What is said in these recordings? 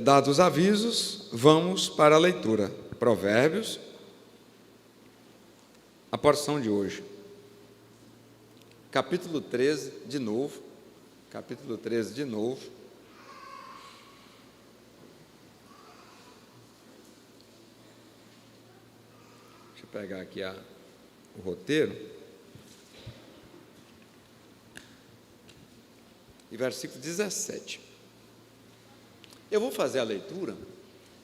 Dados os avisos, vamos para a leitura. Provérbios, a porção de hoje. Capítulo 13, de novo. Capítulo 13, de novo. Deixa eu pegar aqui o roteiro. E versículo 17. Eu vou fazer a leitura,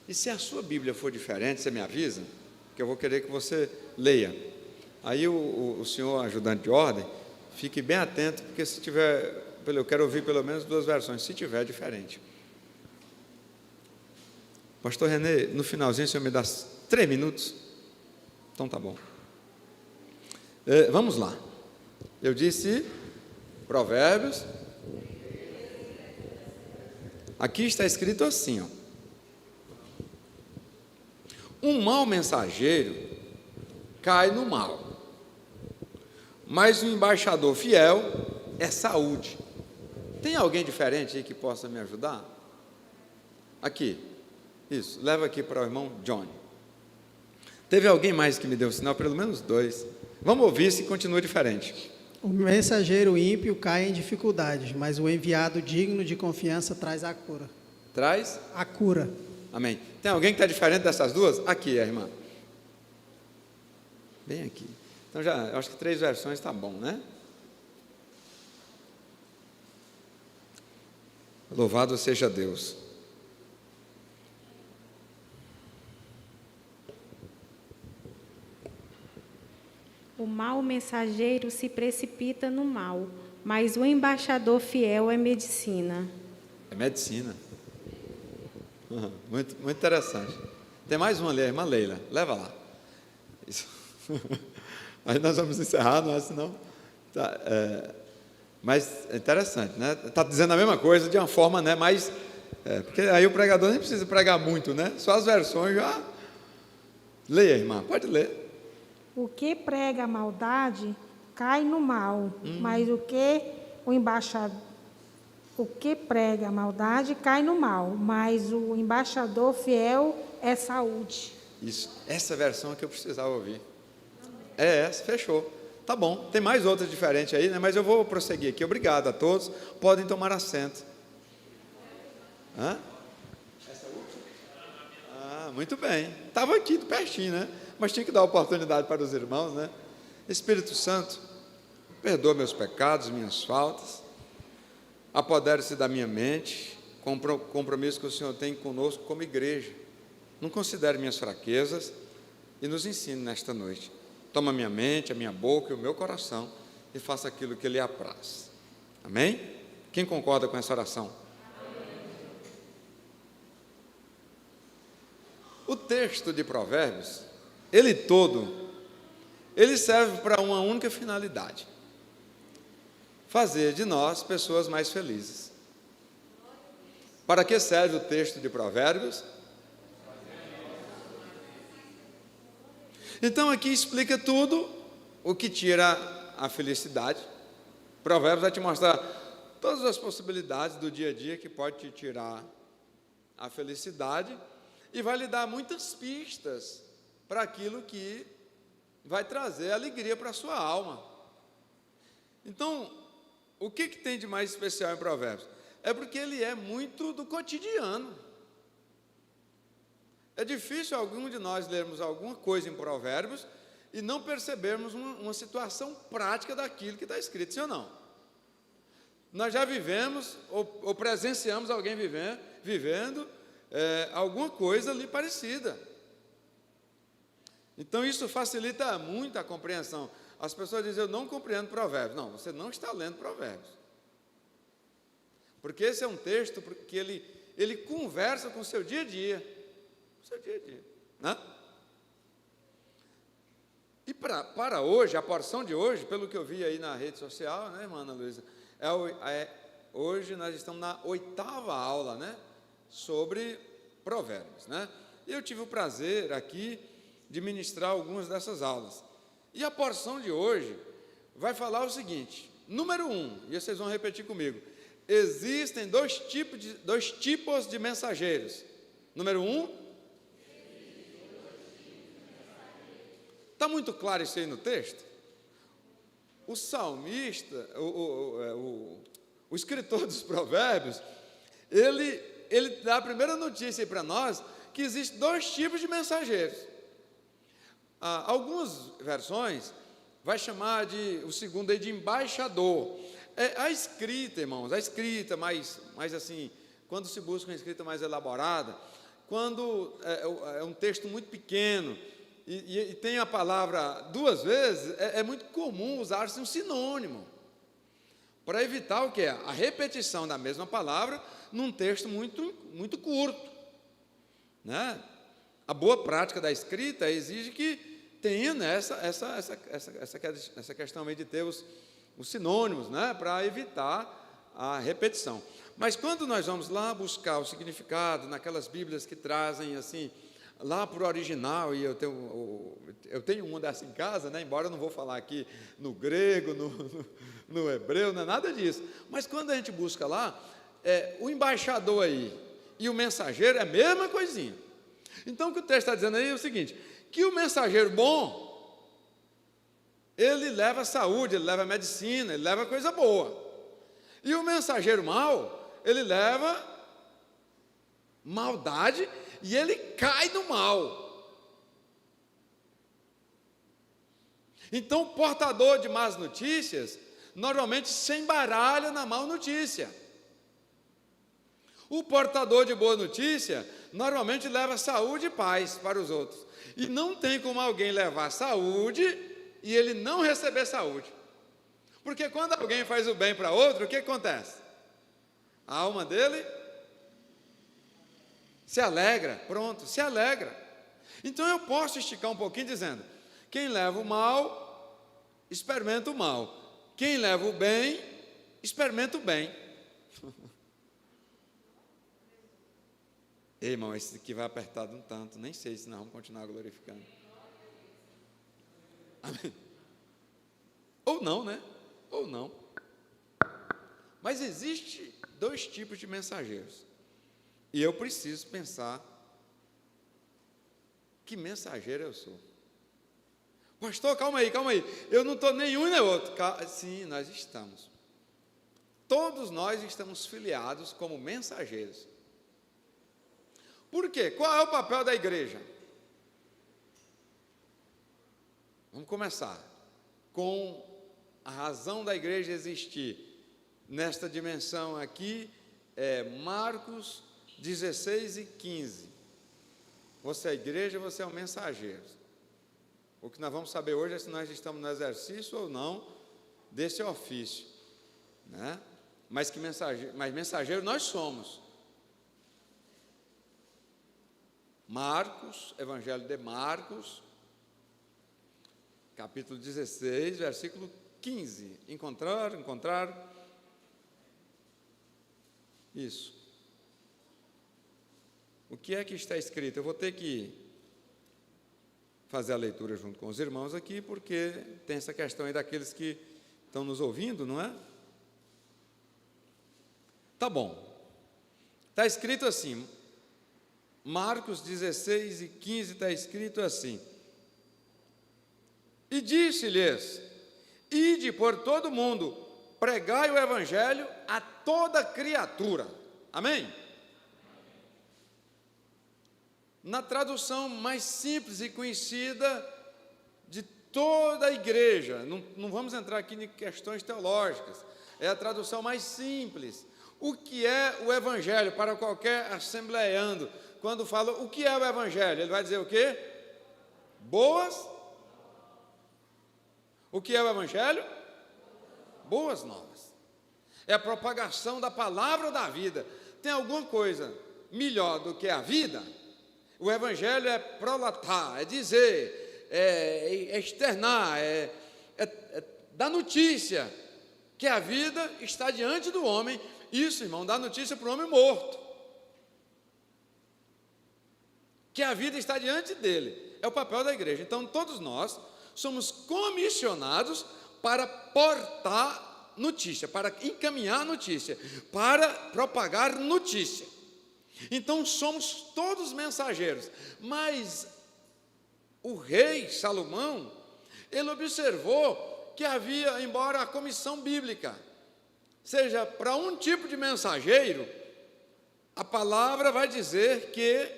e se a sua Bíblia for diferente, você me avisa, que eu vou querer que você leia. Aí o senhor ajudante de ordem, fique bem atento, porque se tiver, eu quero ouvir pelo menos 2 versões, se tiver diferente. Pastor Renê, no finalzinho o senhor me dá 3 minutos? Então tá bom. Vamos lá. Eu disse Provérbios. Aqui está escrito assim, ó: um mau mensageiro cai no mal, mas o embaixador fiel é saúde. Tem alguém diferente aí que possa me ajudar? Aqui, isso, leva aqui para o irmão John. Teve alguém mais que me deu sinal? Pelo menos 2. Vamos ouvir se continua diferente. O mensageiro ímpio cai em dificuldades, mas o enviado digno de confiança traz a cura. Traz? A cura. Amém. Tem alguém que está diferente dessas 2? Aqui, a irmã. Bem aqui. Então, eu acho que 3 versões está bom, né? Louvado seja Deus. O mau mensageiro se precipita no mal, mas o embaixador fiel é medicina. É medicina. Muito, muito interessante. Tem mais uma ali, a irmã Leila. Leva lá. Isso. Aí nós vamos encerrar, não é? Senão, mas é interessante, né? Está dizendo a mesma coisa de uma forma, né? Mais, porque aí o pregador nem precisa pregar muito, né? Só as versões já. Leia, irmã, pode ler. O que prega a maldade cai no mal, mas o que prega a maldade cai no mal, mas o embaixador fiel é saúde. Isso, essa versão é que eu precisava ouvir. É essa, fechou. Tá bom, tem mais outras diferentes aí, né? Mas eu vou prosseguir aqui. Obrigado a todos, podem tomar assento. Essa última? Muito bem. Estava aqui pertinho, né? Mas tinha que dar oportunidade para os irmãos, né? Espírito Santo, perdoa meus pecados, minhas faltas, apodere-se da minha mente, com o compromisso que o Senhor tem conosco como igreja. Não considere minhas fraquezas e nos ensine nesta noite. Toma minha mente, a minha boca e o meu coração e faça aquilo que lhe apraz. Amém? Quem concorda com essa oração? O texto de Provérbios, ele serve para uma única finalidade: fazer de nós pessoas mais felizes. Para que serve o texto de Provérbios? Então aqui explica tudo o que tira a felicidade. Provérbios vai te mostrar todas as possibilidades do dia a dia que pode te tirar a felicidade e vai lhe dar muitas pistas para aquilo que vai trazer alegria para a sua alma. Então, o que tem de mais especial em Provérbios? É porque ele é muito do cotidiano. É difícil algum de nós lermos alguma coisa em Provérbios e não percebermos uma situação prática daquilo que está escrito, sim ou não? Nós já vivemos ou presenciamos alguém vivendo alguma coisa ali parecida. Então isso facilita muito a compreensão. As pessoas dizem: eu não compreendo Provérbios. Não, você não está lendo Provérbios. Porque esse é um texto que ele conversa com o seu dia a dia. Né? E para hoje, a porção de hoje, pelo que eu vi aí na rede social, né, irmã Ana Luísa, hoje nós estamos na 8ª aula, né, sobre Provérbios, né? E eu tive o prazer aqui de ministrar algumas dessas aulas. E a porção de hoje vai falar o seguinte: número 1, e vocês vão repetir comigo: existem dois tipos de mensageiros. Número 1, está muito claro isso aí no texto? O salmista, o escritor dos provérbios, ele dá a primeira notícia para nós, que existem dois tipos de mensageiros. Algumas versões vai chamar o segundo aí de embaixador. A escrita, irmãos, a escrita mais assim, quando se busca uma escrita mais elaborada, quando é um texto muito pequeno, e tem a palavra duas vezes, é muito comum usar-se um sinônimo, para evitar o que é? A repetição da mesma palavra num texto muito curto, né? A boa prática da escrita exige que tenha, né, essa questão aí de ter os sinônimos, né, para evitar a repetição. Mas quando nós vamos lá buscar o significado naquelas Bíblias que trazem assim lá para o original, e eu tenho uma dessa em casa, né? Embora eu não vou falar aqui no grego, no hebreu, não é nada disso, mas quando a gente busca lá, o embaixador aí e o mensageiro é a mesma coisinha. Então o que o texto está dizendo aí é o seguinte, que o mensageiro bom, ele leva saúde, ele leva medicina, ele leva coisa boa, e o mensageiro mau, ele leva maldade, e ele cai no mal. Então, o portador de más notícias normalmente se embaralha na má notícia. O portador de boa notícia normalmente leva saúde e paz para os outros. E não tem como alguém levar saúde e ele não receber saúde. Porque quando alguém faz o bem para outro, o que acontece? A alma dele se alegra, pronto, se alegra. Então eu posso esticar um pouquinho dizendo, quem leva o mal, experimenta o mal. Quem leva o bem, experimenta o bem. Ei, irmão, esse aqui vai apertado um tanto, nem sei se nós vamos continuar glorificando. Amém. Ou não, né? Ou não. Mas existe dois tipos de mensageiros. E eu preciso pensar, que mensageiro eu sou? Pastor, calma aí, eu não estou nenhum nem outro. Sim, nós estamos. Todos nós estamos filiados como mensageiros. Por quê? Qual é o papel da igreja? Vamos começar com a razão da igreja existir nesta dimensão aqui, Marcos 16 e 15. Você é a igreja, você é o mensageiro. O que nós vamos saber hoje é se nós estamos no exercício ou não desse ofício, né? Mas mensageiro nós somos. Marcos, Evangelho de Marcos, capítulo 16, versículo 15. Encontraram? Isso. O que é que está escrito? Eu vou ter que fazer a leitura junto com os irmãos aqui, porque tem essa questão aí daqueles que estão nos ouvindo, não é? Tá bom. Está escrito assim, Marcos 16 e 15 está escrito assim, e disse-lhes, ide por todo mundo, pregai o evangelho a toda criatura. Amém? Na tradução mais simples e conhecida de toda a igreja, não vamos entrar aqui em questões teológicas, é a tradução mais simples. O que é o evangelho para qualquer assembleando? Quando fala o que é o evangelho, ele vai dizer o quê? Boas. O que é o evangelho? Boas novas. É a propagação da palavra da vida. Tem alguma coisa melhor do que a vida? O evangelho é prolatar, é dizer, é externar, é dar notícia que a vida está diante do homem. Isso, irmão, dá notícia para o homem morto, que a vida está diante dele. É o papel da igreja. Então todos nós somos comissionados para portar notícia, para encaminhar notícia, para propagar notícia. Então somos todos mensageiros, mas o rei Salomão, ele observou que havia, embora a comissão bíblica seja para um tipo de mensageiro, a palavra vai dizer que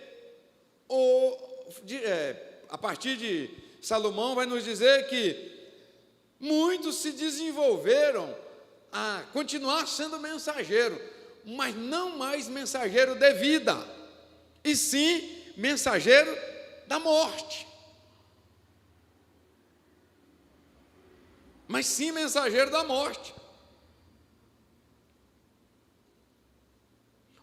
a partir de Salomão vai nos dizer que muitos se desenvolveram a continuar sendo mensageiro, mas não mais mensageiro de vida, e sim mensageiro da morte. Mas sim mensageiro da morte.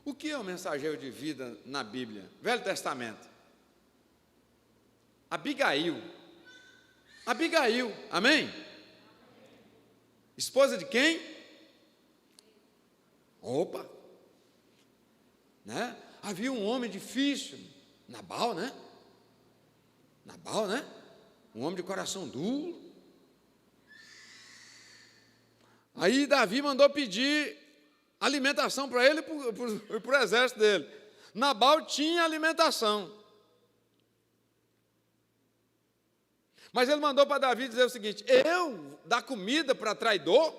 O que é o mensageiro de vida na Bíblia? Velho Testamento. Abigail, amém? Esposa de quem? Opa! Né? Havia um homem difícil, Nabal, né? Um homem de coração duro. Aí Davi mandou pedir alimentação para ele e para o exército dele. Nabal tinha alimentação. Mas ele mandou para Davi dizer o seguinte: eu dar comida para traidor?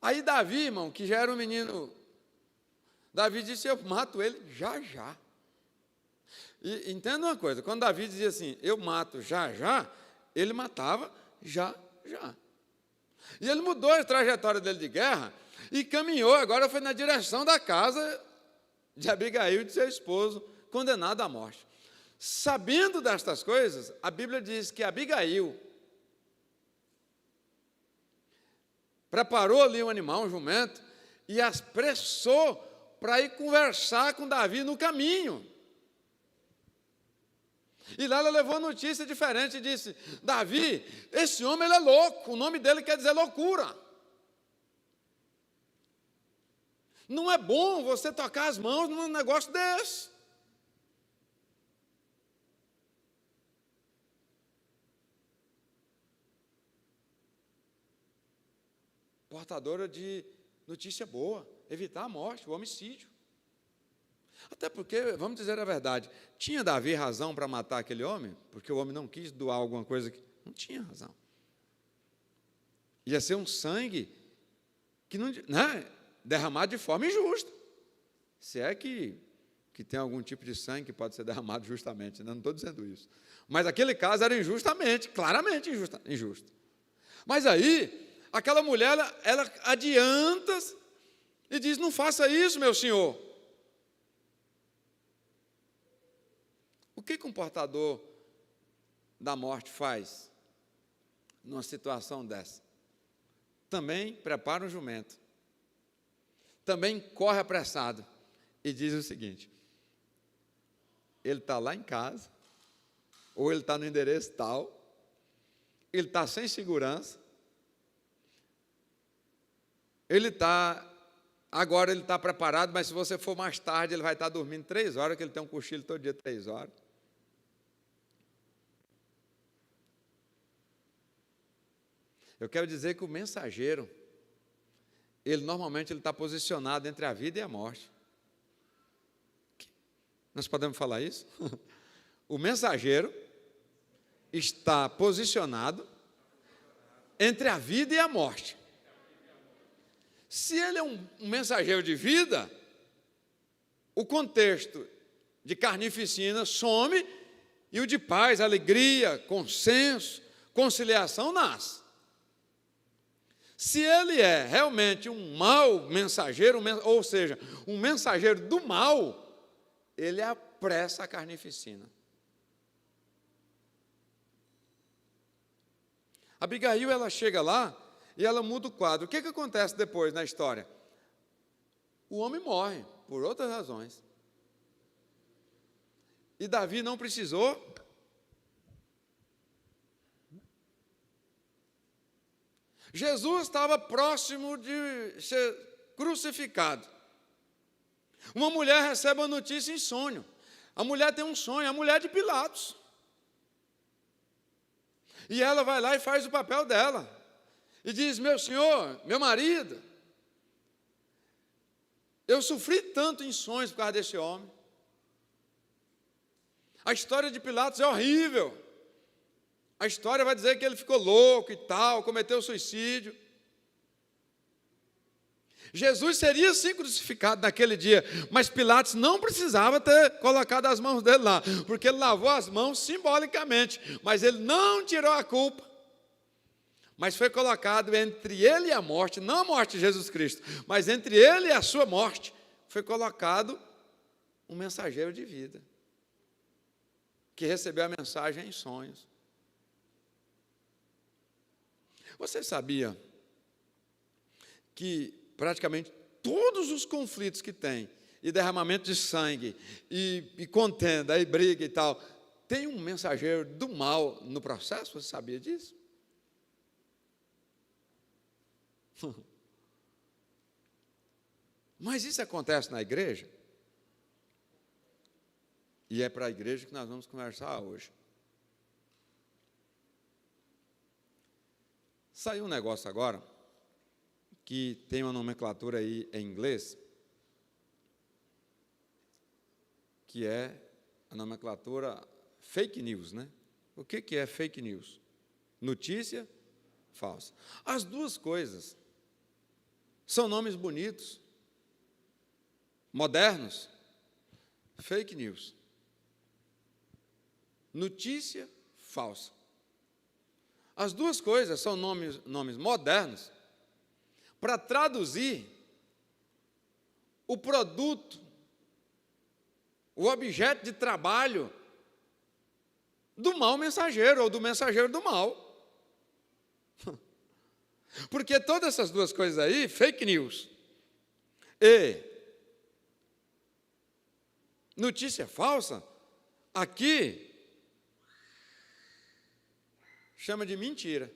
Aí Davi, irmão, que já era um menino, Davi disse: eu mato ele já já. E entenda uma coisa, quando Davi dizia assim, eu mato já já, ele matava já já. E ele mudou a trajetória dele de guerra e caminhou, agora foi na direção da casa de Abigail e de seu esposo, condenado à morte. Sabendo destas coisas, a Bíblia diz que Abigail preparou ali um animal, um jumento, e apressou para ir conversar com Davi no caminho. E lá ela levou notícia diferente e disse: Davi, esse homem ele é louco, o nome dele quer dizer loucura. Não é bom você tocar as mãos num negócio desse. Portadora de notícia boa, evitar a morte, o homicídio. Até porque, vamos dizer a verdade, tinha Davi razão para matar aquele homem? Porque o homem não quis doar alguma coisa que... Não tinha razão. Ia ser um sangue que não, né, derramado de forma injusta. Se é que tem algum tipo de sangue que pode ser derramado justamente, né? Não estou dizendo isso. Mas aquele caso era injustamente, claramente injusto. Mas aí, aquela mulher, ela adianta e diz: não faça isso, meu senhor. O que um portador da morte faz numa situação dessa? Também prepara um jumento, também corre apressado e diz o seguinte: ele está lá em casa, ou ele está no endereço tal, ele está sem segurança, agora ele está preparado, mas se você for mais tarde, ele vai estar dormindo 3 horas, que ele tem um cochilo todo dia 3 horas. Eu quero dizer que o mensageiro, ele normalmente está posicionado entre a vida e a morte. Nós podemos falar isso? O mensageiro está posicionado entre a vida e a morte. Se ele é um mensageiro de vida, o contexto de carnificina some e o de paz, alegria, consenso, conciliação nasce. Se ele é realmente um mau mensageiro, ou seja, um mensageiro do mal, ele apressa a carnificina. Abigail, ela chega lá e ela muda o quadro. O que acontece depois na história? O homem morre, por outras razões. E Davi não precisou. Jesus estava próximo de ser crucificado. Uma mulher recebe a notícia em sonho. A mulher tem um sonho, a mulher de Pilatos. E ela vai lá e faz o papel dela. e diz: meu senhor, meu marido, eu sofri tanto em sonhos por causa desse homem. A história de Pilatos é horrível. A história vai dizer que ele ficou louco e tal, cometeu suicídio. Jesus seria sim crucificado naquele dia, mas Pilatos não precisava ter colocado as mãos dele lá, porque ele lavou as mãos simbolicamente, mas ele não tirou a culpa. Mas foi colocado entre ele e a morte, não a morte de Jesus Cristo, mas entre ele e a sua morte, foi colocado um mensageiro de vida, que recebeu a mensagem em sonhos. Você sabia que praticamente todos os conflitos que tem, e derramamento de sangue, e contenda, e briga e tal, tem um mensageiro do mal no processo? Você sabia disso? Mas isso acontece na igreja? E é para a igreja que nós vamos conversar hoje. Saiu um negócio agora, que tem uma nomenclatura aí em inglês, que é a nomenclatura fake news, né? O que é fake news? Notícia falsa. As duas coisas são nomes bonitos, modernos. Fake news. Notícia falsa. As duas coisas são nomes modernos para traduzir o produto, o objeto de trabalho do mau mensageiro ou do mensageiro do mal. Porque todas essas duas coisas aí, fake news e notícia falsa, aqui chama de mentira.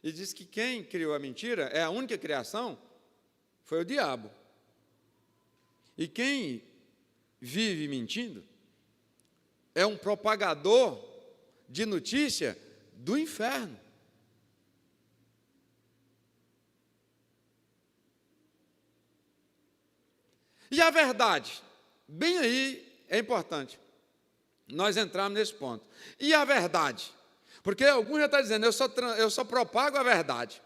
E diz que quem criou a mentira, é a única criação, foi o diabo. E quem vive mentindo é um propagador de notícia do inferno. E a verdade? Bem aí é importante nós entrarmos nesse ponto. E a verdade? Porque alguns já estão dizendo, eu só propago a verdade.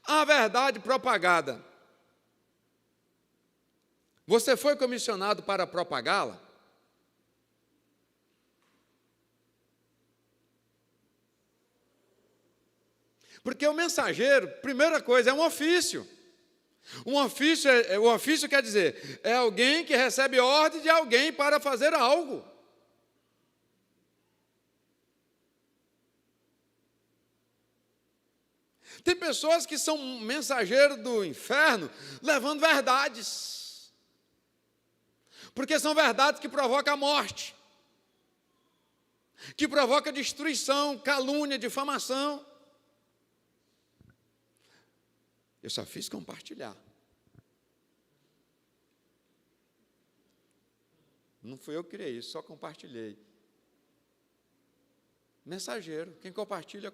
A verdade propagada, você foi comissionado para propagá-la? Porque o mensageiro, primeira coisa, é um ofício. O ofício quer dizer, é alguém que recebe ordem de alguém para fazer algo. Tem pessoas que são mensageiros do inferno, levando verdades. Porque são verdades que provocam a morte, que provocam destruição, calúnia, difamação. Eu só fiz compartilhar. Não fui eu que criei isso, só compartilhei. Mensageiro, quem compartilha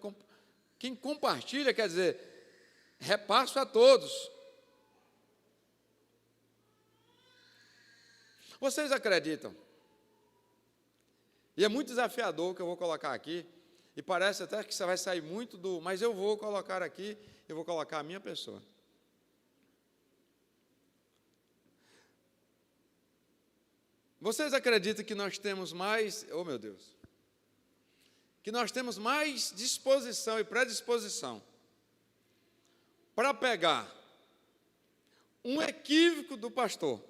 quer dizer, repasso a todos. Vocês acreditam? E é muito desafiador o que eu vou colocar aqui, e parece até que você vai sair muito do... Mas eu vou colocar aqui, eu vou colocar a minha pessoa. Vocês acreditam que nós temos mais... Oh, meu Deus! Que nós temos mais disposição e predisposição para pegar um equívoco do pastor,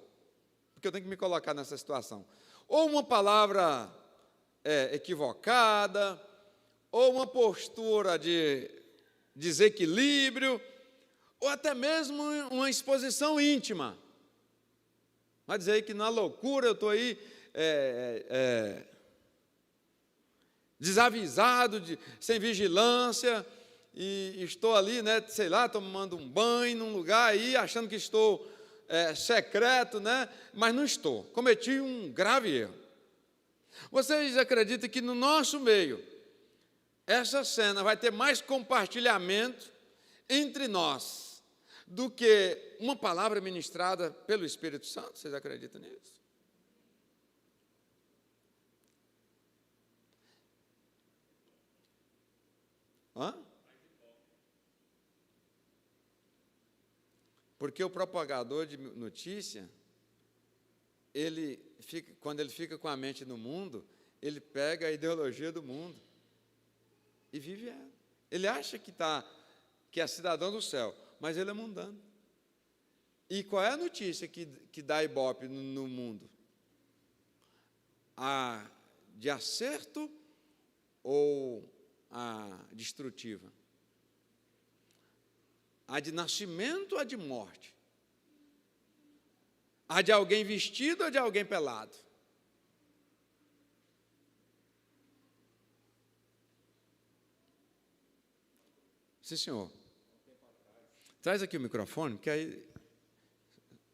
porque eu tenho que me colocar nessa situação, ou uma palavra equivocada, ou uma postura de desequilíbrio, ou até mesmo uma exposição íntima. Vai dizer que na loucura eu estou aí desavisado, sem vigilância, e estou ali, né, sei lá, tomando um banho num lugar aí, achando que estou secreto, né, mas não estou. Cometi um grave erro. Vocês acreditam que no nosso meio, essa cena vai ter mais compartilhamento entre nós do que uma palavra ministrada pelo Espírito Santo? Vocês acreditam nisso? Hã? Porque o propagador de notícia, quando ele fica com a mente no mundo, ele pega a ideologia do mundo e vive ela. Ele acha que é cidadão do céu, mas ele é mundano. E qual é a notícia que dá ibope no mundo? A de acerto ou a destrutiva? A de nascimento ou a de morte? A de alguém vestido ou de alguém pelado? Sim, senhor. Traz aqui o microfone, que aí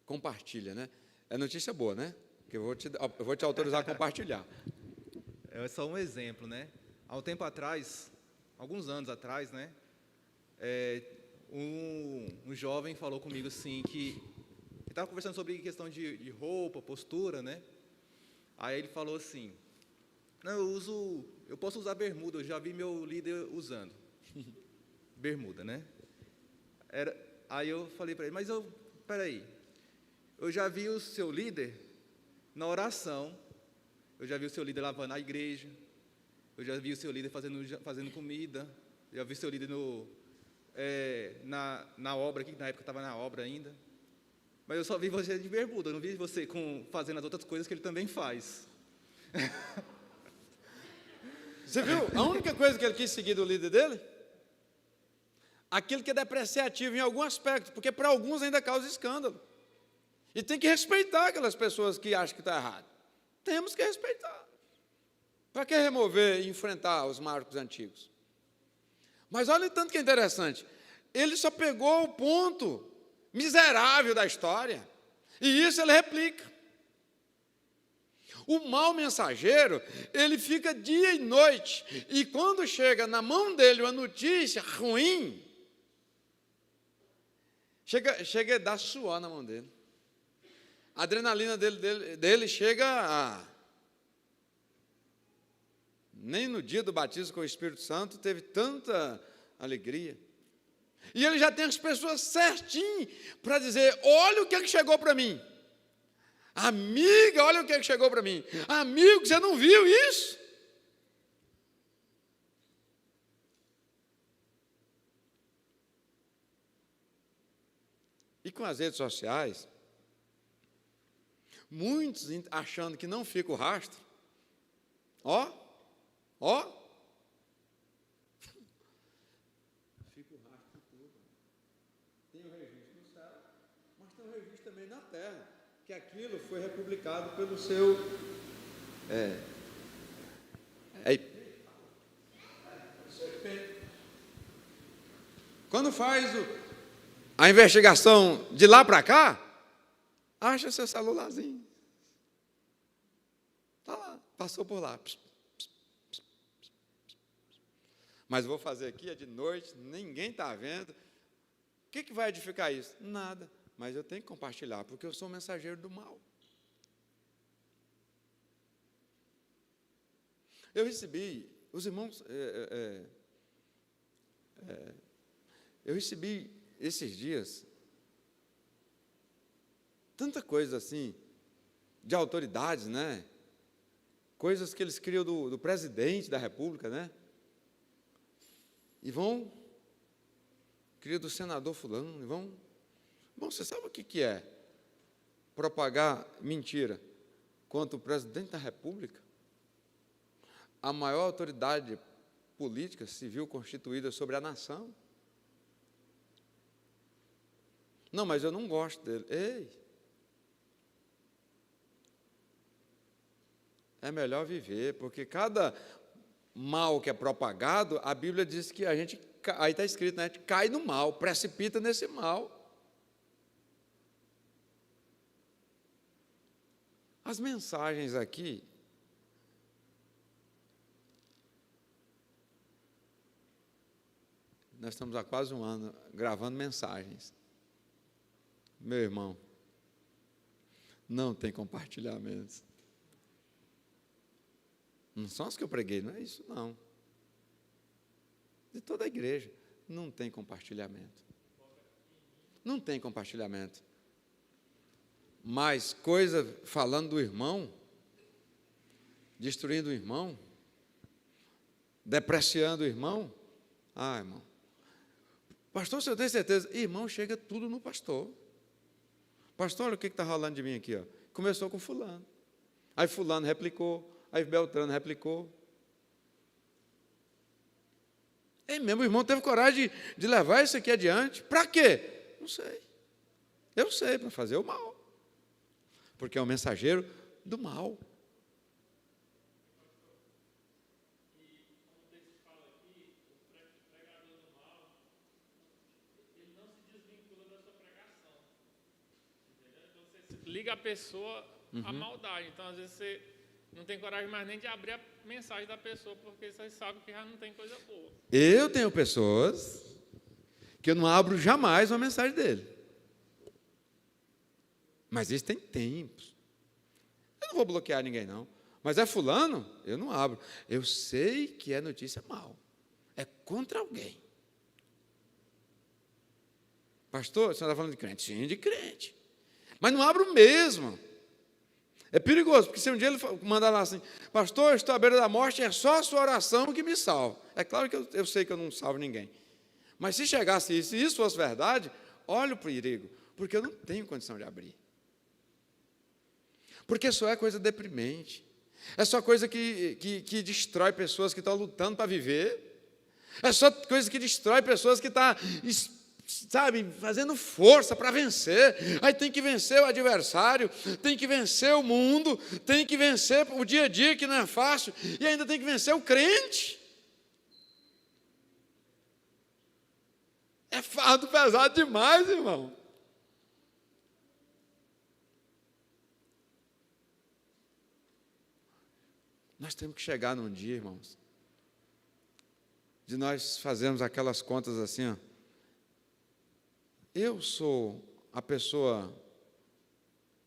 compartilha, né? É notícia boa, né? Que eu vou te autorizar a compartilhar. É só um exemplo, né? Há um tempo atrás, alguns anos atrás, né? Um jovem falou comigo assim que estava conversando sobre questão de roupa, postura, né? Aí ele falou assim: não, eu posso usar bermuda, eu já vi meu líder usando bermuda, né? Aí eu falei para ele: mas peraí, eu já vi o seu líder na oração, eu já vi o seu líder lavando a igreja, eu já vi o seu líder fazendo comida, eu já vi o seu líder na obra, que na época estava na obra ainda, mas eu só vi você de bermuda, eu não vi você fazendo as outras coisas que ele também faz. Você viu? A única coisa que ele quis seguir do líder dele? Aquilo que é depreciativo em algum aspecto, porque para alguns ainda causa escândalo. E tem que respeitar aquelas pessoas que acham que está errado. Temos que respeitar. Para que remover e enfrentar os marcos antigos? Mas olha o tanto que é interessante. Ele só pegou o ponto miserável da história, e isso ele replica. O mau mensageiro, ele fica dia e noite, e quando chega na mão dele uma notícia ruim, chega a dar suor na mão dele. A adrenalina dele chega a... Nem no dia do batismo com o Espírito Santo teve tanta alegria. E ele já tem as pessoas certinho para dizer: olha o que chegou para mim. Amiga, olha o que chegou para mim. Amigo, você não viu isso? E com as redes sociais, muitos achando que não fica o rastro, fica o rastro de tudo. Tem o registro no céu, mas tem o registro também na terra, que aquilo foi republicado pelo seu quando faz a investigação de lá para cá, acha seu celularzinho. Está lá, passou por lá. Mas vou fazer aqui, é de noite, ninguém está vendo. O que vai edificar isso? Nada. Mas eu tenho que compartilhar, porque eu sou um mensageiro do mal. Eu recebi, os irmãos, eu recebi esses dias tanta coisa assim, de autoridades, né? Coisas que eles criam do presidente da República, né? E cria do senador fulano, e vão... Bom, você sabe o que é propagar mentira contra o presidente da República? A maior autoridade política civil constituída sobre a nação. Não, mas eu não gosto dele. Ei! É melhor viver, porque cada mal que é propagado, a Bíblia diz que a gente, aí está escrito, né, a gente cai no mal, precipita nesse mal. As mensagens aqui, nós estamos há quase um ano gravando mensagens. Meu irmão, não tem compartilhamentos. Não são as que eu preguei, não é isso não. De toda a igreja, não tem compartilhamento. Não tem compartilhamento. Mas coisa falando do irmão, destruindo o irmão, depreciando o irmão. Ah, irmão. Pastor, se eu tenho certeza, irmão, chega tudo no pastor. Pastor, olha o que está rolando de mim aqui. Ó. Começou com fulano. Aí fulano replicou. Aí Beltrano replicou. É mesmo, o irmão teve coragem de levar isso aqui adiante. Para quê? Não sei. Eu sei, para fazer o mal. Porque é o mensageiro do mal. Liga a pessoa à maldade. Então, às vezes, você não tem coragem mais nem de abrir a mensagem da pessoa, porque você sabe que já não tem coisa boa. Eu tenho pessoas que eu não abro jamais uma mensagem dele. Mas isso tem tempos. Eu não vou bloquear ninguém, não. Mas é fulano, eu não abro. Eu sei que é notícia mal. É contra alguém. Pastor, você está falando de crente? Sim, de crente. Mas não abro mesmo. É perigoso, porque se um dia ele mandar lá assim, pastor, estou à beira da morte, é só a sua oração que me salva. É claro que eu sei que eu não salvo ninguém. Mas se chegasse isso, e isso fosse verdade, olha o perigo, porque eu não tenho condição de abrir. Porque só é coisa deprimente. É só coisa que destrói pessoas que estão lutando para viver. É só coisa que destrói pessoas que estão, sabe, fazendo força para vencer. Aí tem que vencer o adversário, tem que vencer o mundo, tem que vencer o dia a dia, que não é fácil, e ainda tem que vencer o crente. É fardo pesado demais, irmão. Nós temos que chegar num dia, irmãos, de nós fazermos aquelas contas assim, ó. Eu sou a pessoa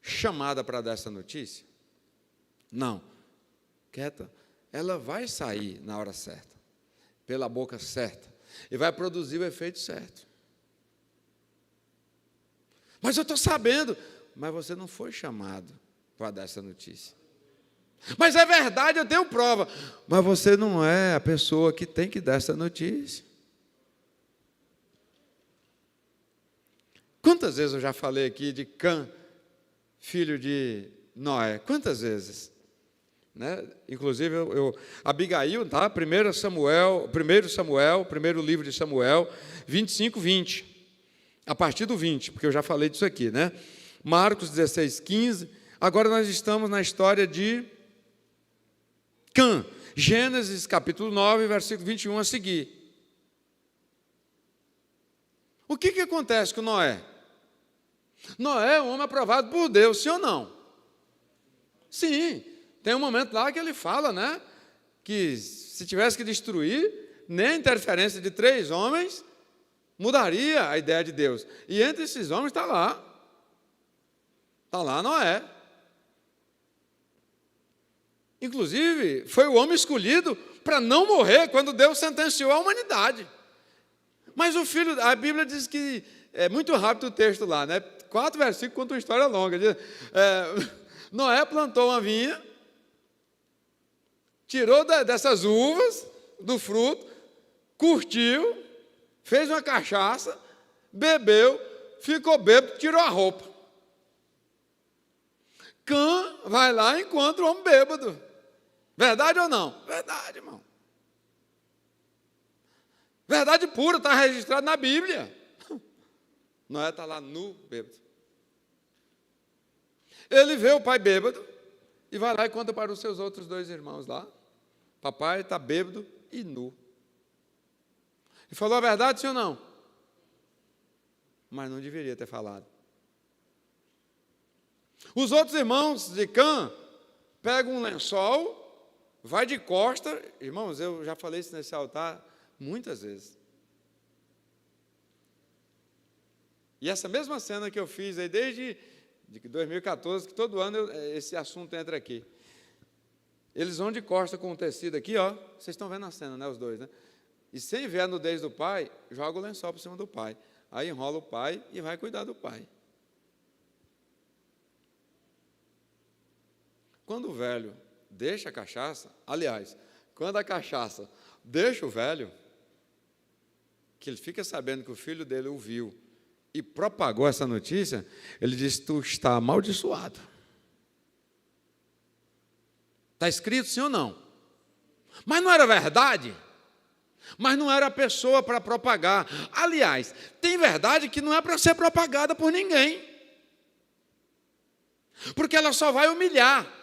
chamada para dar essa notícia? Não. Quieta. Ela vai sair na hora certa, pela boca certa, e vai produzir o efeito certo. Mas eu estou sabendo. Mas você não foi chamado para dar essa notícia. Mas é verdade, eu tenho prova. Mas você não é a pessoa que tem que dar essa notícia. Quantas vezes eu já falei aqui de Cã, filho de Noé? Quantas vezes? Né? Inclusive, Abigail, tá? 1 Samuel, primeiro livro de Samuel, 25, 20. A partir do 20, porque eu já falei disso aqui, né? Marcos 16, 15. Agora nós estamos na história de Cã. Gênesis, capítulo 9, versículo 21 a seguir. O que acontece com Noé? Noé é um homem aprovado por Deus, sim ou não? Sim. Tem um momento lá que ele fala, né? Que se tivesse que destruir, nem a interferência de 3 homens mudaria a ideia de Deus. E entre esses homens está lá. Está lá Noé. Inclusive, foi o homem escolhido para não morrer quando Deus sentenciou a humanidade. Mas o filho, a Bíblia diz que, é muito rápido o texto lá, né? 4 versículos contam uma história longa. Noé plantou uma vinha, tirou dessas uvas, do fruto, curtiu, fez uma cachaça, bebeu, ficou bêbado, tirou a roupa. Cã vai lá e encontra o homem bêbado. Verdade ou não? Verdade, irmão. Verdade pura, está registrado na Bíblia. Noé está lá nu, bêbado. Ele vê o pai bêbado e vai lá e conta para os seus outros 2 irmãos lá. Papai está bêbado e nu. E falou a verdade, sim ou não? Mas não deveria ter falado. Os outros irmãos de Cã pegam um lençol, vai de costa. Irmãos, eu já falei isso nesse altar muitas vezes. E essa mesma cena que eu fiz aí desde 2014, que todo ano esse assunto entra aqui. Eles vão de costa com o tecido aqui, ó. Vocês estão vendo a cena, né, os dois, né? E sem ver a nudez do pai, joga o lençol por cima do pai. Aí enrola o pai e vai cuidar do pai. Quando o velho deixa a cachaça, aliás, quando a cachaça deixa o velho, que ele fica sabendo que o filho dele o viu e propagou essa notícia, ele diz: tu está amaldiçoado. Está escrito sim ou não? Mas não era verdade? Mas não era a pessoa para propagar. Aliás, tem verdade que não é para ser propagada por ninguém. Porque ela só vai humilhar.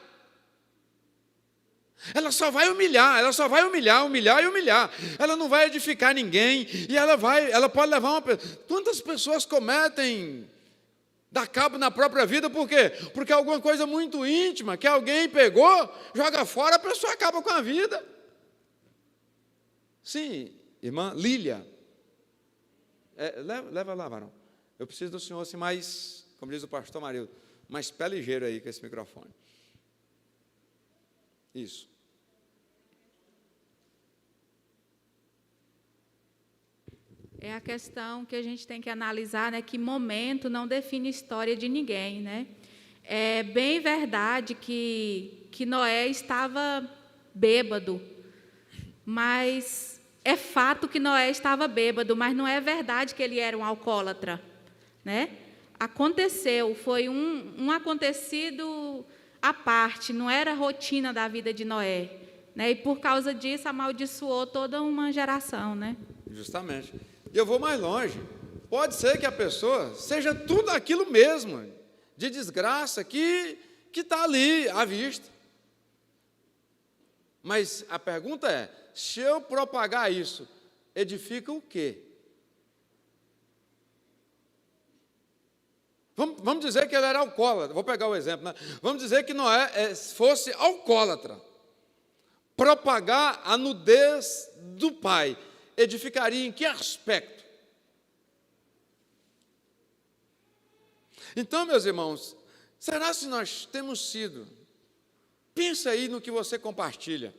Ela só vai humilhar, humilhar e humilhar. Ela não vai edificar ninguém e ela pode levar uma pessoa. Quantas pessoas cometem dar cabo na própria vida, por quê? Porque alguma coisa muito íntima que alguém pegou, joga fora, a pessoa acaba com a vida. Sim, irmã Lília. Leva lá, varão. Eu preciso do senhor assim, mais, como diz o pastor Marildo, mais pé ligeiro aí com esse microfone. Isso. É a questão que a gente tem que analisar, né, que momento não define história de ninguém, né? É bem verdade que Noé estava bêbado, mas é fato que Noé estava bêbado, mas não é verdade que ele era um alcoólatra, né? Aconteceu, foi um acontecido à parte, não era a rotina da vida de Noé, né? E por causa disso amaldiçoou toda uma geração, né? Justamente. E eu vou mais longe. Pode ser que a pessoa seja tudo aquilo mesmo, de desgraça, que está ali à vista. Mas a pergunta é, se eu propagar isso, edifica o quê? Vamos dizer que ele era alcoólatra. Vou pegar o exemplo, né? Vamos dizer que Noé fosse alcoólatra. Propagar a nudez do pai edificaria em que aspecto? Então, meus irmãos, será se nós temos sido? Pensa aí no que você compartilha.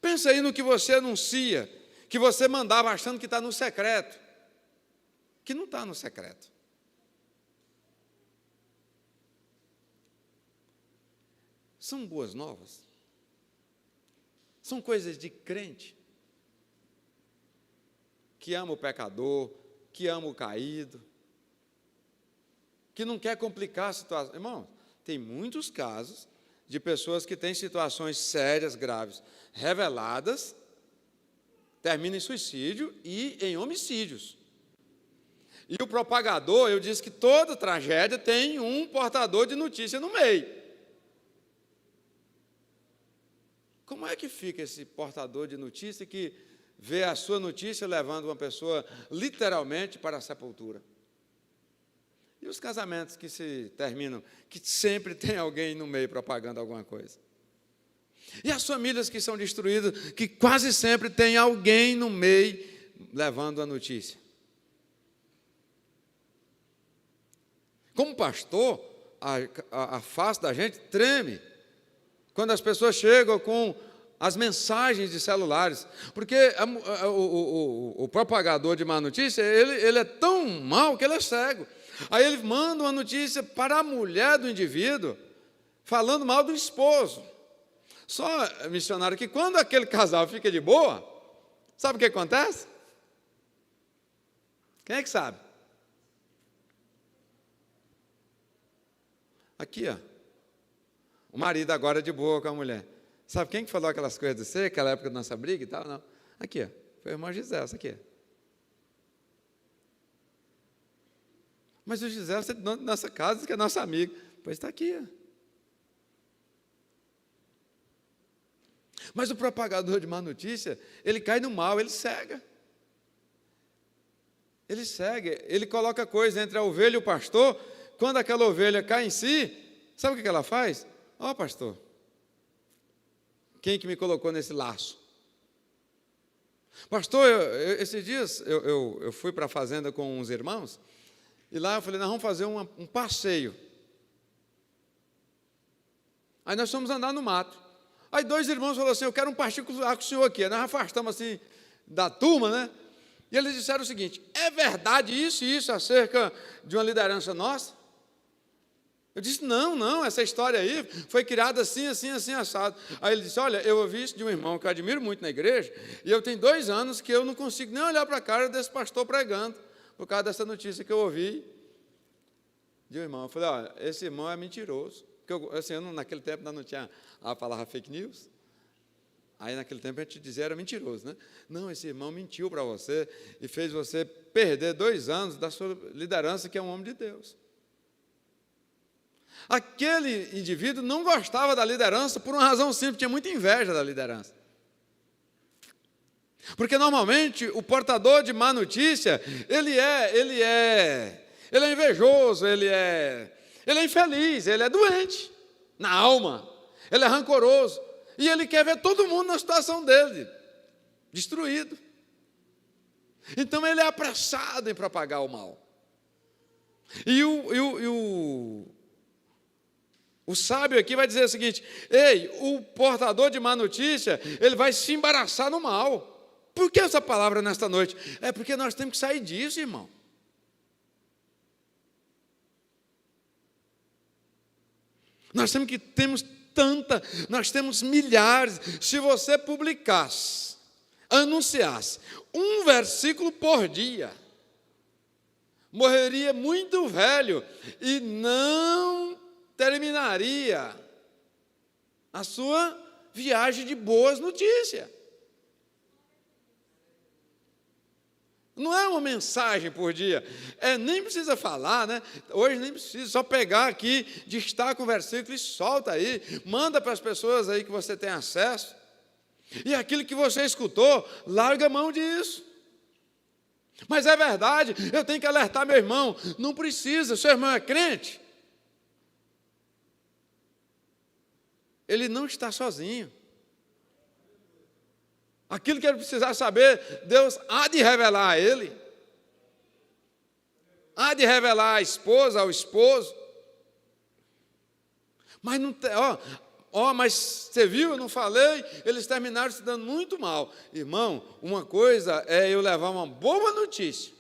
Pensa aí no que você anuncia, que você mandava achando que está no secreto, que não está no secreto. São boas novas? São coisas de crente que ama o pecador, que ama o caído, que não quer complicar a situação. Irmão, tem muitos casos de pessoas que têm situações sérias, graves, reveladas, terminam em suicídio e em homicídios. E o propagador, eu disse que toda tragédia tem um portador de notícia no meio. Como é que fica esse portador de notícia que vê a sua notícia levando uma pessoa literalmente para a sepultura? E os casamentos que se terminam, que sempre tem alguém no meio propagando alguma coisa? E as famílias que são destruídas, que quase sempre tem alguém no meio levando a notícia? Como pastor, a face da gente treme quando as pessoas chegam com as mensagens de celulares, porque o propagador de má notícia, ele é tão mau que ele é cego. Aí ele manda uma notícia para a mulher do indivíduo, falando mal do esposo. Só, missionário, que quando aquele casal fica de boa, sabe o que acontece? Quem é que sabe? Aqui, ó. O marido agora de boa com a mulher. Sabe quem que falou aquelas coisas de você, aquela época da nossa briga e tal? Não. Aqui, ó. Foi a irmã Gisela, essa aqui. Mas o Gisela é da nossa casa, que é nosso amigo. Pois está aqui, ó. Mas o propagador de má notícia, ele cai no mal, ele cega. Ele cega, ele coloca coisa entre a ovelha e o pastor. Quando aquela ovelha cai em si, sabe o que ela faz? Ó, pastor, quem que me colocou nesse laço? Pastor, esses dias eu fui para a fazenda com uns irmãos, e lá eu falei, nós vamos fazer um passeio. Aí nós fomos andar no mato. Aí 2 irmãos falaram assim, eu quero um particular com o senhor aqui. Aí nós afastamos assim da turma, né? E eles disseram o seguinte, é verdade isso e isso acerca de uma liderança nossa? Eu disse, não, essa história aí foi criada assim, assado. Aí ele disse, olha, eu ouvi isso de um irmão que eu admiro muito na igreja, e eu tenho 2 anos que eu não consigo nem olhar para a cara desse pastor pregando, por causa dessa notícia que eu ouvi de um irmão. Eu falei, olha, esse irmão é mentiroso. Porque naquele tempo ainda não tinha a palavra fake news. Aí naquele tempo a gente dizia era mentiroso, né? Não, esse irmão mentiu para você e fez você perder 2 anos da sua liderança, que é um homem de Deus. Aquele indivíduo não gostava da liderança por uma razão simples, tinha muita inveja da liderança. Porque normalmente o portador de má notícia, ele é invejoso, ele é infeliz, ele é doente na alma, ele é rancoroso, e ele quer ver todo mundo na situação dele, destruído. Então ele é apressado em propagar o mal. E o sábio aqui vai dizer o seguinte, ei, o portador de má notícia, ele vai se embaraçar no mal. Por que essa palavra nesta noite? É porque nós temos que sair disso, irmão. Nós temos milhares. Se você publicasse, anunciasse um versículo por dia, morreria muito velho e não terminaria a sua viagem de boas notícias. Não é uma mensagem por dia, nem precisa falar, né? Hoje nem precisa, só pegar aqui, destaca um versículo e solta aí, manda para as pessoas aí que você tem acesso, e aquilo que você escutou, larga a mão disso. Mas é verdade, eu tenho que alertar meu irmão, não precisa, seu irmão é crente, ele não está sozinho. Aquilo que ele precisar saber, Deus há de revelar a ele. Há de revelar à esposa, ao esposo. Mas não tem, mas você viu, eu não falei, eles terminaram se dando muito mal. Irmão, uma coisa é eu levar uma boa notícia.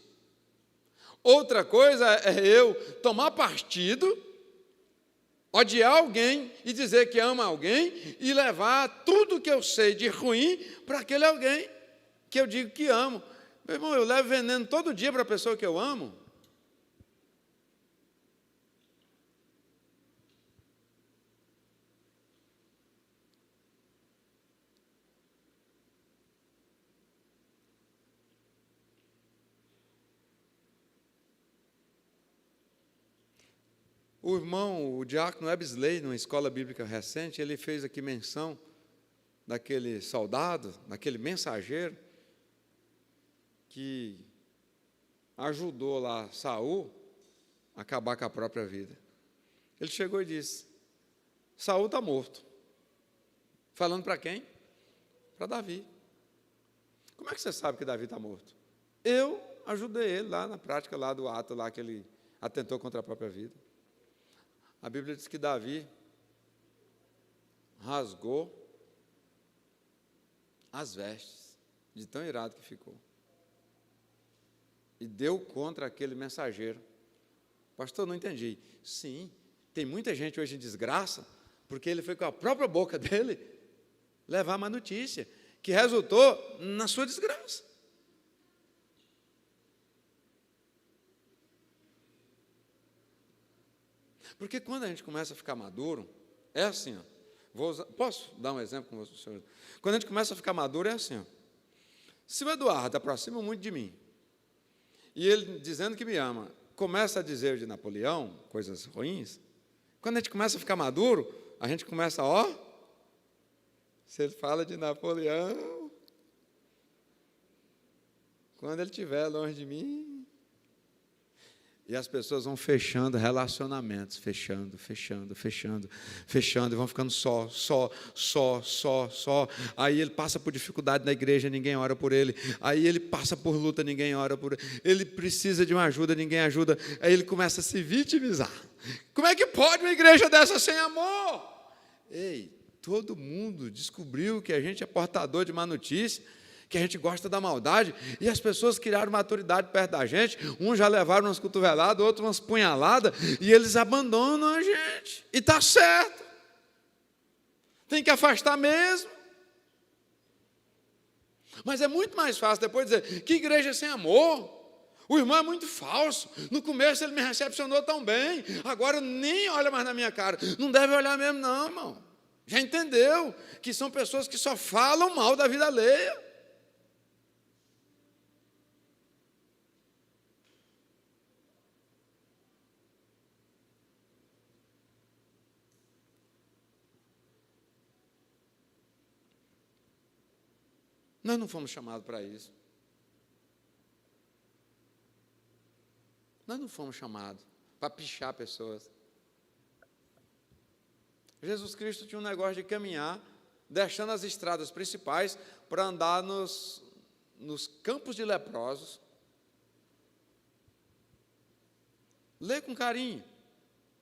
Outra coisa é eu tomar partido, odiar alguém e dizer que ama alguém e levar tudo que eu sei de ruim para aquele alguém que eu digo que amo. Meu irmão, eu levo veneno todo dia para a pessoa que eu amo. O diácono Ebesley, numa escola bíblica recente, ele fez aqui menção daquele soldado, daquele mensageiro, que ajudou lá Saul a acabar com a própria vida. Ele chegou e disse, Saul está morto. Falando para quem? Para Davi. Como é que você sabe que Davi está morto? Eu ajudei ele lá na prática lá do ato lá que ele atentou contra a própria vida. A Bíblia diz que Davi rasgou as vestes, de tão irado que ficou. E deu contra aquele mensageiro. Pastor, não entendi. Sim, tem muita gente hoje em desgraça, porque ele foi com a própria boca dele levar uma notícia, que resultou na sua desgraça. Porque quando a gente começa a ficar maduro, é assim, posso dar um exemplo com o senhor? Quando a gente começa a ficar maduro, é assim, se o Eduardo aproxima muito de mim, e ele dizendo que me ama, começa a dizer de Napoleão coisas ruins, quando a gente começa a ficar maduro, a gente começa, se ele fala de Napoleão, quando ele estiver longe de mim, E as pessoas vão fechando relacionamentos, fechando, e vão ficando só. Aí ele passa por dificuldade na igreja, ninguém ora por ele. Aí ele passa por luta, ninguém ora por ele. Ele precisa de uma ajuda, ninguém ajuda. Aí ele começa a se vitimizar. Como é que pode uma igreja dessa sem amor? Ei, todo mundo descobriu que a gente é portador de má notícia, que a gente gosta da maldade, e as pessoas criaram maturidade perto da gente, uns já levaram umas cotoveladas, outros umas punhaladas, e eles abandonam a gente. E está certo. Tem que afastar mesmo. Mas é muito mais fácil depois dizer, que igreja sem amor? O irmão é muito falso. No começo ele me recepcionou tão bem, agora nem olha mais na minha cara. Não deve olhar mesmo não, irmão. Já entendeu que são pessoas que só falam mal da vida alheia. Nós não fomos chamados para isso. Nós não fomos chamados para pichar pessoas. Jesus Cristo tinha um negócio de caminhar, deixando as estradas principais para andar nos campos de leprosos. Lê com carinho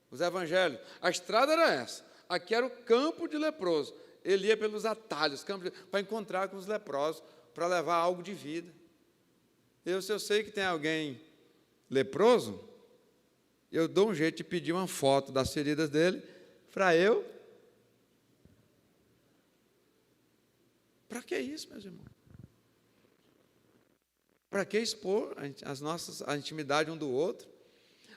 os evangelhos. A estrada era essa. Aqui era o campo de leproso. Ele ia pelos atalhos, para encontrar com os leprosos, para levar algo de vida. Se eu sei que tem alguém leproso, eu dou um jeito de pedir uma foto das feridas dele, para eu. Para que isso, meus irmãos? Para que expor a intimidade um do outro?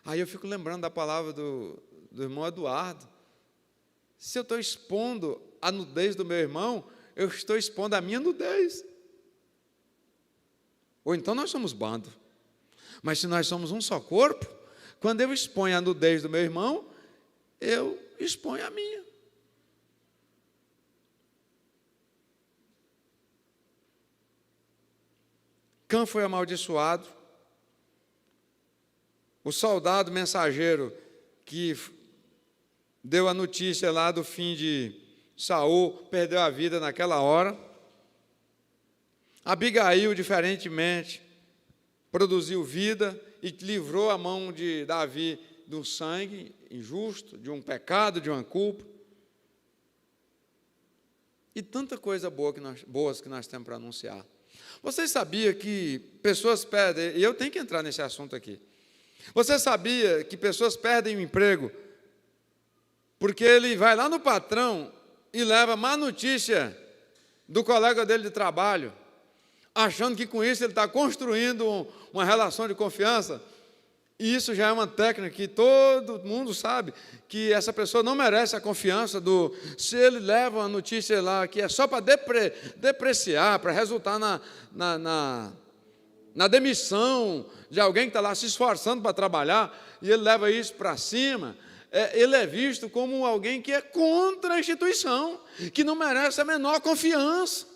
Aí eu fico lembrando da palavra do irmão Eduardo. Se eu estou expondo a nudez do meu irmão, eu estou expondo a minha nudez. Ou então nós somos bando. Mas se nós somos um só corpo, quando eu exponho a nudez do meu irmão, eu exponho a minha. Cã foi amaldiçoado. O soldado mensageiro que deu a notícia lá do fim de Saul, perdeu a vida naquela hora. Abigail, diferentemente, produziu vida e livrou a mão de Davi de um sangue injusto, de um pecado, de uma culpa. E tanta coisa boas que nós temos para anunciar. Vocês sabiam que pessoas perdem, e eu tenho que entrar nesse assunto aqui. Você sabia que pessoas perdem o emprego porque ele vai lá no patrão e leva má notícia do colega dele de trabalho, achando que com isso ele está construindo uma relação de confiança? E isso já é uma técnica que todo mundo sabe, que essa pessoa não merece a confiança se ele leva uma notícia lá que é só para depreciar, para resultar na demissão de alguém que está lá se esforçando para trabalhar, e ele leva isso para cima, ele é visto como alguém que é contra a instituição, que não merece a menor confiança.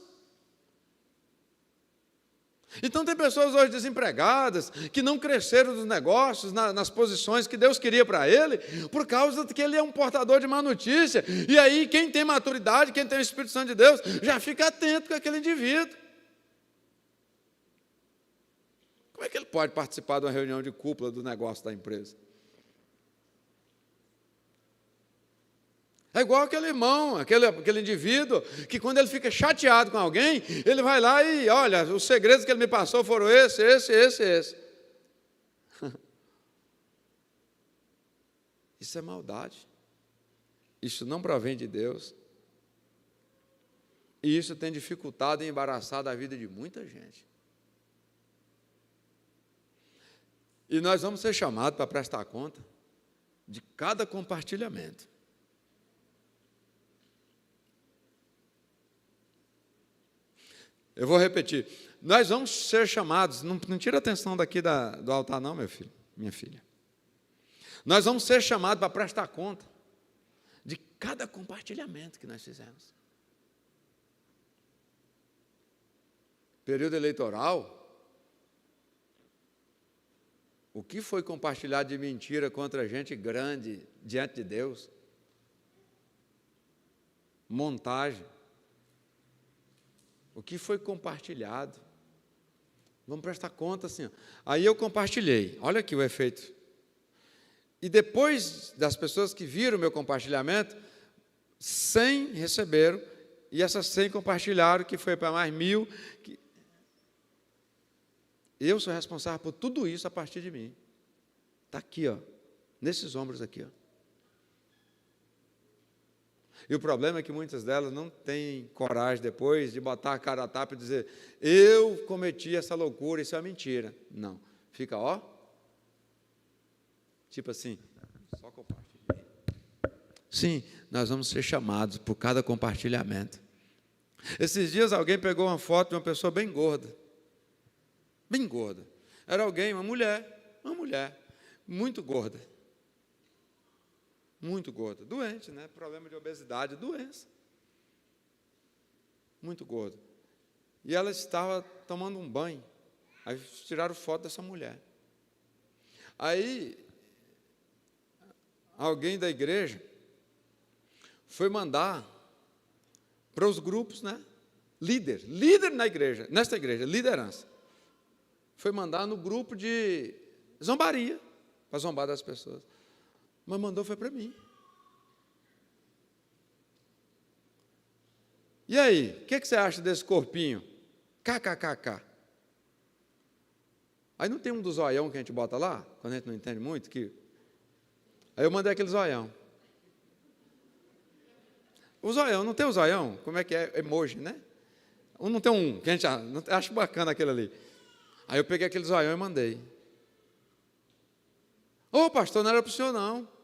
Então tem pessoas hoje desempregadas, que não cresceram nos negócios, nas posições que Deus queria para ele, por causa de que ele é um portador de má notícia. E aí quem tem maturidade, quem tem o Espírito Santo de Deus, já fica atento com aquele indivíduo. Como é que ele pode participar de uma reunião de cúpula do negócio da empresa? É igual aquele irmão, aquele indivíduo, que quando ele fica chateado com alguém, ele vai lá e, olha, os segredos que ele me passou foram esse. Isso é maldade. Isso não provém de Deus. E isso tem dificultado e embaraçado a vida de muita gente. E nós vamos ser chamados para prestar conta de cada compartilhamento. Eu vou repetir. Nós vamos ser chamados, não tira a atenção daqui do altar não, meu filho, minha filha. Nós vamos ser chamados para prestar conta de cada compartilhamento que nós fizemos. Período eleitoral, O que foi compartilhado de mentira contra gente grande diante de Deus? Montagem. O que foi compartilhado? Vamos prestar conta assim. Aí eu compartilhei. Olha aqui o efeito. E depois das pessoas que viram o meu compartilhamento, 100 receberam, e essas 100 compartilharam, que foi para mais 1000. Eu sou responsável por tudo isso a partir de mim. Está aqui, ó, nesses ombros aqui. Ó. E o problema é que muitas delas não têm coragem depois de botar a cara a tapa e dizer, eu cometi essa loucura, isso é mentira. Não. Fica, ó, tipo assim, só compartilhei. Sim, nós vamos ser chamados por cada compartilhamento. Esses dias alguém pegou uma foto de uma pessoa bem gorda. Bem gorda. Era alguém, uma mulher, muito gorda. Muito gorda. Doente, né? Problema de obesidade, doença. Muito gorda. E ela estava tomando um banho. Aí tiraram foto dessa mulher. Aí, alguém da igreja foi mandar para os grupos, né? Líder na igreja, nesta igreja, liderança. Foi mandar no grupo de zombaria, para zombar das pessoas. Mas mandou foi para mim. E aí, o que você acha desse corpinho? KKKK. Aí não tem um do zoião que a gente bota lá, quando a gente não entende muito, que... Aí eu mandei aquele zoião. O zoião, não tem o zoião? Como é que é? Emoji, né? Não tem um, que a gente acha bacana aquele ali. Aí eu peguei aquele zoião e mandei. Ô, pastor, não era para o senhor, não.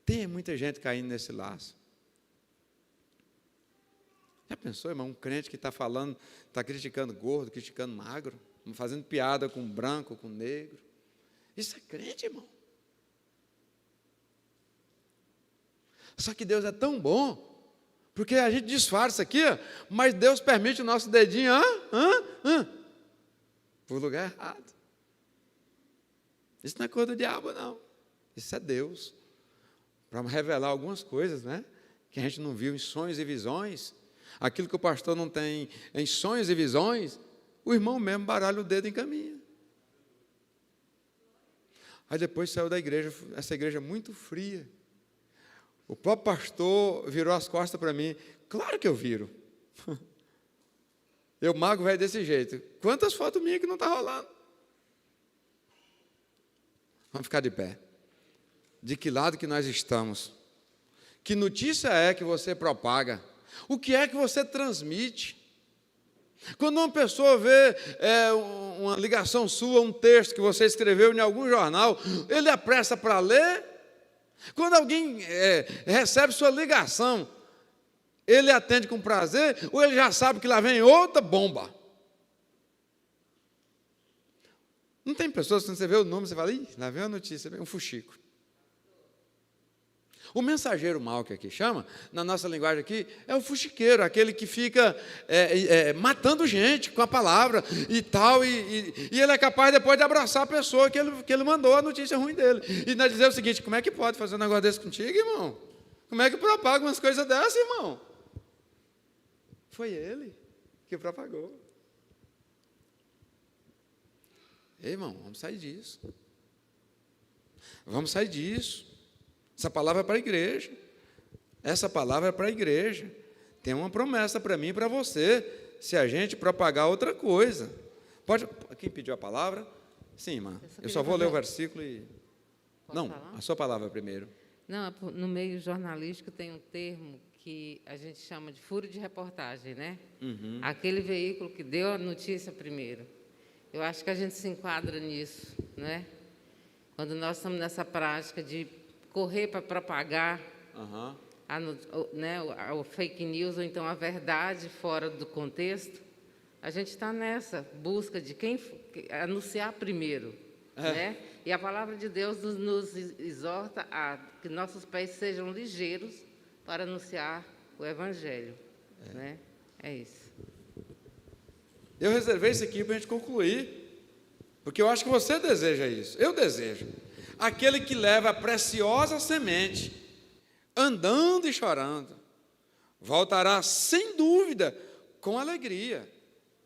Tem muita gente caindo nesse laço. Já pensou, irmão, um crente que está falando, está criticando gordo, criticando magro, fazendo piada com branco, com negro. Isso é crente, irmão. Só que Deus é tão bom, porque a gente disfarça aqui, mas Deus permite o nosso dedinho para o lugar errado. Isso não é coisa do diabo, não. Isso é Deus. Para revelar algumas coisas, né? Que a gente não viu em sonhos e visões. Aquilo que o pastor não tem em sonhos e visões, o irmão mesmo baralha o dedo e encaminha. Aí depois saiu da igreja, essa igreja muito fria. O próprio pastor virou as costas para mim. Claro que eu viro. Eu, mago, velho desse jeito. Quantas fotos minhas que não está rolando? Vamos ficar de pé. De que lado que nós estamos? Que notícia é que você propaga? O que é que você transmite? Quando uma pessoa vê uma ligação sua, um texto que você escreveu em algum jornal, ele apressa para ler? Quando alguém recebe sua ligação, ele atende com prazer, ou ele já sabe que lá vem outra bomba? Não tem pessoas, quando você vê o nome, você fala, ih, lá vem a notícia, vem um fuxico. O mensageiro mau, que aqui chama, na nossa linguagem aqui, é o fuxiqueiro, aquele que fica matando gente com a palavra e tal, e ele é capaz depois de abraçar a pessoa que ele mandou a notícia ruim dele. E nós dizer o seguinte, como é que pode fazer um negócio desse contigo, irmão? Como é que propaga umas coisas dessas, irmão? Foi ele que propagou. Ei, irmão, vamos sair disso. Vamos sair disso. Essa palavra é para a igreja. Essa palavra é para a igreja. Tem uma promessa para mim e para você, se a gente propagar outra coisa. Pode. Quem pediu a palavra? Sim, irmã. Eu só vou ler o versículo e. Não, a sua palavra primeiro. Não, no meio jornalístico tem um termo que a gente chama de furo de reportagem, né? Uhum. Aquele veículo que deu a notícia primeiro. Eu acho que a gente se enquadra nisso, né? Quando nós estamos nessa prática de correr para propagar o fake news, ou então a verdade fora do contexto, a gente está nessa busca de quem anunciar primeiro. Né? E a palavra de Deus nos exorta a que nossos pés sejam ligeiros para anunciar o Evangelho. né? É isso. Eu reservei isso aqui para a gente concluir, porque eu acho que você deseja isso. Eu desejo. Aquele que leva a preciosa semente, andando e chorando, voltará sem dúvida com alegria,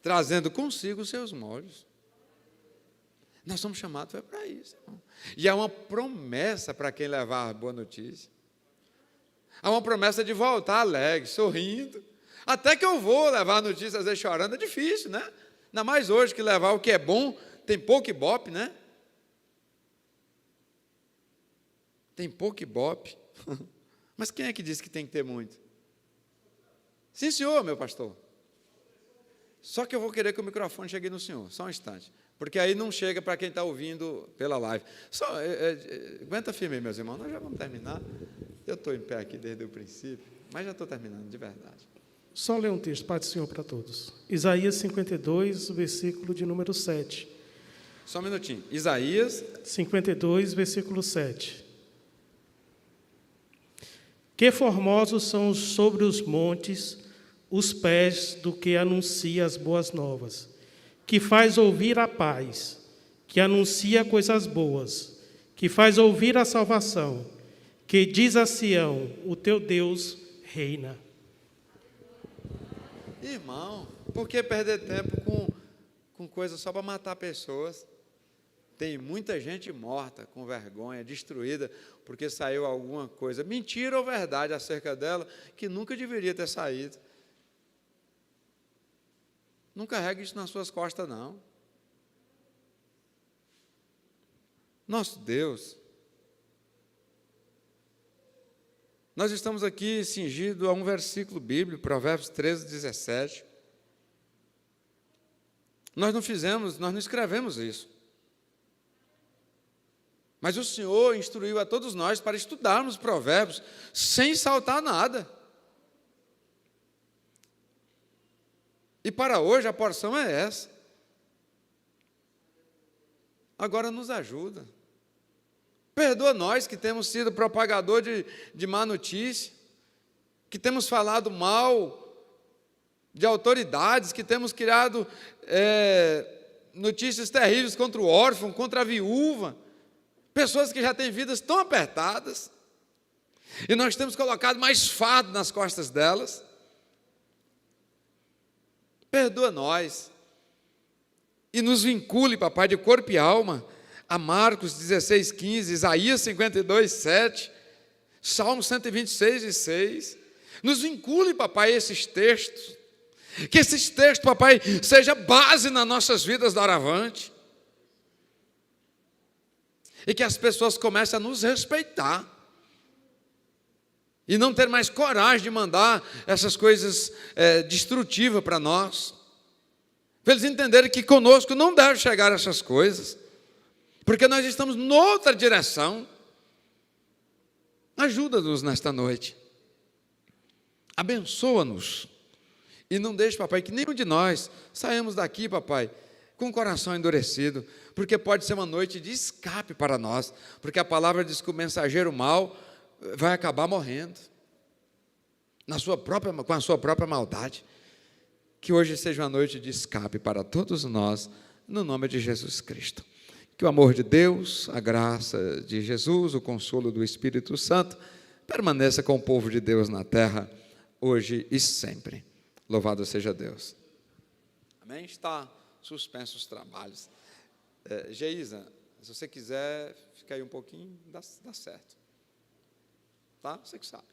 trazendo consigo os seus molhos. Nós somos chamados para isso, irmão. E há uma promessa para quem levar a boa notícia. Há uma promessa de voltar alegre, sorrindo. Até que eu vou levar a notícia, às vezes chorando, é difícil, né? Ainda mais hoje que levar o que é bom, tem pouco ibope, né? Tem pouco ibope. Mas quem é que disse que tem que ter muito? Sim, senhor, meu pastor. Só que eu vou querer que o microfone chegue no senhor, só um instante. Porque aí não chega para quem está ouvindo pela live. Aguenta firme aí, meus irmãos, nós já vamos terminar. Eu estou em pé aqui desde o princípio, mas já estou terminando, de verdade. Só ler um texto, Pai do Senhor para todos. Isaías 52, versículo de número 7. Só um minutinho. Isaías 52, versículo 7. Que formosos são sobre os montes os pés do que anuncia as boas novas, que faz ouvir a paz, que anuncia coisas boas, que faz ouvir a salvação, que diz a Sião, o teu Deus reina. Irmão, por que perder tempo com coisas só para matar pessoas? Tem muita gente morta, com vergonha, destruída, porque saiu alguma coisa, mentira ou verdade acerca dela, que nunca deveria ter saído. Não carregue isso nas suas costas, não. Nosso Deus, nós estamos aqui cingidos a um versículo bíblico, Provérbios 13, 17. Nós não escrevemos isso. Mas o Senhor instruiu a todos nós para estudarmos Provérbios sem saltar nada. E para hoje a porção é essa. Agora nos ajuda. Perdoa nós que temos sido propagador de má notícia, que temos falado mal de autoridades, que temos criado notícias terríveis contra o órfão, contra a viúva, pessoas que já têm vidas tão apertadas, e nós temos colocado mais fardo nas costas delas. Perdoa nós e nos vincule, papai, de corpo e alma, a Marcos 16, 15, Isaías 52, 7, Salmo 126, 6. Nos vincule, papai, a esses textos. Que esses textos, papai, seja base nas nossas vidas doravante. E que as pessoas comecem a nos respeitar. E não ter mais coragem de mandar essas coisas destrutivas para nós. Para eles entenderem que conosco não deve chegar essas coisas. Porque nós estamos noutra direção. Ajuda-nos nesta noite. Abençoa-nos. E não deixe, papai, que nenhum de nós saímos daqui, papai, com o coração endurecido. Porque pode ser uma noite de escape para nós. Porque a palavra diz que o mensageiro mau vai acabar morrendo com a sua própria maldade. Que hoje seja uma noite de escape para todos nós, no nome de Jesus Cristo. Que o amor de Deus, a graça de Jesus, o consolo do Espírito Santo, permaneça com o povo de Deus na terra, hoje e sempre. Louvado seja Deus. Amém? Está suspenso os trabalhos. Geisa, se você quiser ficar aí um pouquinho, dá certo. Tá? Você que sabe.